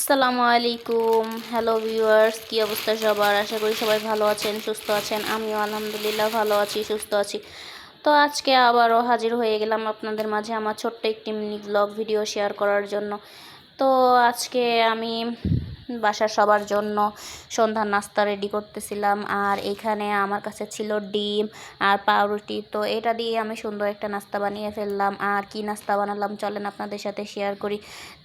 আসসালামু আলাইকুম। Hello viewers, কি অবস্থা সবার? আশা করি সবাই ভালো আছেন, সুস্থ আছেন। আমিও আলহামদুলিল্লাহ ভালো আছি, সুস্থ আছি। তো আজকে আবারও হাজির হয়ে গেলাম আপনাদের মাঝে আমার ছোট্ট একটি মিনি ব্লগ ভিডিও শেয়ার করার জন্য। তো আজকে আমি বাসার সবার জন্য সন্ধ্যার নাস্তা রেডি করতেছিলাম, আর এখানে আমার কাছে ছিল ডিম আর পাউরুটি। তো এটা দিয়ে আমি সুন্দর একটা নাস্তা বানিয়ে ফেললাম। আর কি নাস্তা বানালাম চলেন আপনাদের সাথে শেয়ার করি।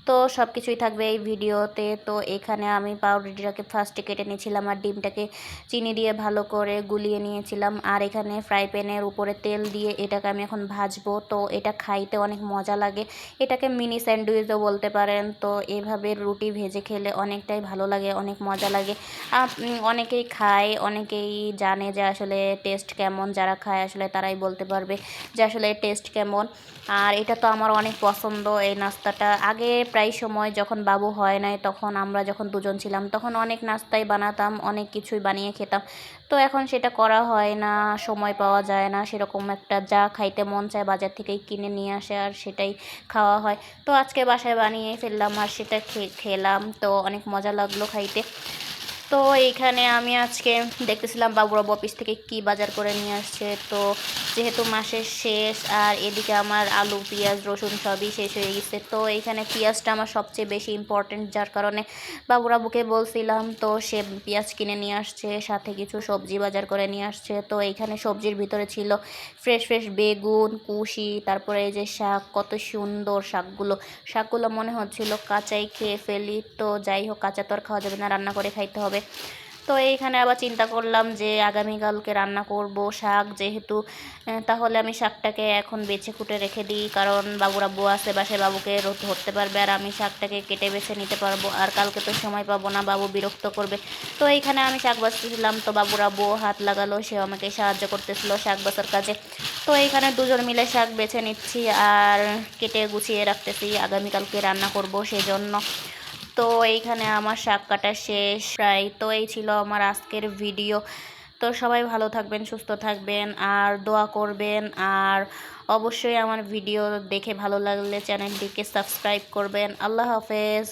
তো সব কিছুই থাকবে এই ভিডিওতে। তো এখানে আমি পাউরুটিটাকে ফার্স্টে কেটে নিয়েছিলাম আর ডিমটাকে চিনি দিয়ে ভালো করে গুলিয়ে নিয়েছিলাম। আর এখানে ফ্রাই প্যানের উপরে তেল দিয়ে এটাকে আমি এখন ভাজবো। তো এটা খাইতে অনেক মজা লাগে, এটাকে মিনি স্যান্ডউইচও বলতে পারেন। তো এভাবে রুটি ভেজে খেলে অনেকটাই ভালো লাগে, অনেক মজা লাগে। অনেকেই খায়, অনেকেই জানে যে আসলে টেস্ট কেমন। যারা খায় আসলে তারাই বলতে পারবে যে আসলে টেস্ট কেমন। আর এটা তো আমার অনেক পছন্দ এই নাস্তাটা। আগে প্রায় সময় যখন বাবু হয় নাই, তখন আমরা যখন দুজন ছিলাম তখন অনেক নাস্তাই বানাতাম, অনেক কিছুই বানিয়ে খেতাম। তো এখন সেটা করা হয় না, সময় পাওয়া যায় না সেরকম একটা। যা খাইতে মন চায় বাজার থেকেই কিনে নিয়ে আসে আর সেটাই খাওয়া হয়। তো আজকে বাসায় বানিয়ে ফেললাম আর সেটা খেলাম। তো অনেক মজা লাগলো খাইতে। তো এইখানে আমি আজকে দেখতেছিলাম বাবুরাবু অফিস থেকে কি বাজার করে নিয়ে আসছে। তো যেহেতু মাসের শেষ আর এদিকে আমার আলু পেঁয়াজ রসুন সবই শেষ হয়ে গেছে। তো এইখানে পেঁয়াজটা আমার সবচেয়ে বেশি ইম্পর্টেন্ট, যার কারণে বাবুরাবুকে বলছিলাম। তো সে পেঁয়াজ কিনে নিয়ে আসছে, সাথে কিছু সবজি বাজার করে নিয়ে আসছে। তো এইখানে সবজির ভিতরে ছিল ফ্রেশ ফ্রেশ বেগুন, কুশি, তারপরে এই যে শাক, কত সুন্দর শাকগুলো মনে হচ্ছিল কাঁচাই খেয়ে ফেলি। তো যাই হোক, কাঁচা তো আর খাওয়া যাবে না, রান্না করে খাইতে হবে। তো এইখানে আবার চিন্তা করলাম যে আগামীকালকে রান্না করব শাক যেহেতু, তাহলে আমি শাকটাকে এখন বেছে কুটে রেখে দিই, কারণ বাবু আছে বাসায়, বাবুকে ধরতে পারবে আর আমি শাকটাকে কেটে বেছে নিতে পারবো। আর কালকে তো সময় পাবো না, বাবু বিরক্ত করবে। তো এইখানে আমি শাক বাছতেছিলাম, তো বাবু হাত লাগালো, সে আমাকে সাহায্য করতেছিল শাক বাছার কাজে। তো এইখানে দুজন মিলে শাক বেছে নিচ্ছি আর কেটে গুছিয়ে রাখতেছি, আগামীকালকে রান্না করব সেজন্য। তো এইখানে আমার শাক কাটা শেষ প্রায়। তো এই ছিল আমার আজকের ভিডিও। তো সবাই ভালো থাকবেন, সুস্থ থাকবেন আর দোয়া করবেন। আর অবশ্যই আমার ভিডিও দেখে ভালো লাগলে চ্যানেলটিকে সাবস্ক্রাইব করবেন। আল্লাহ হাফেজ।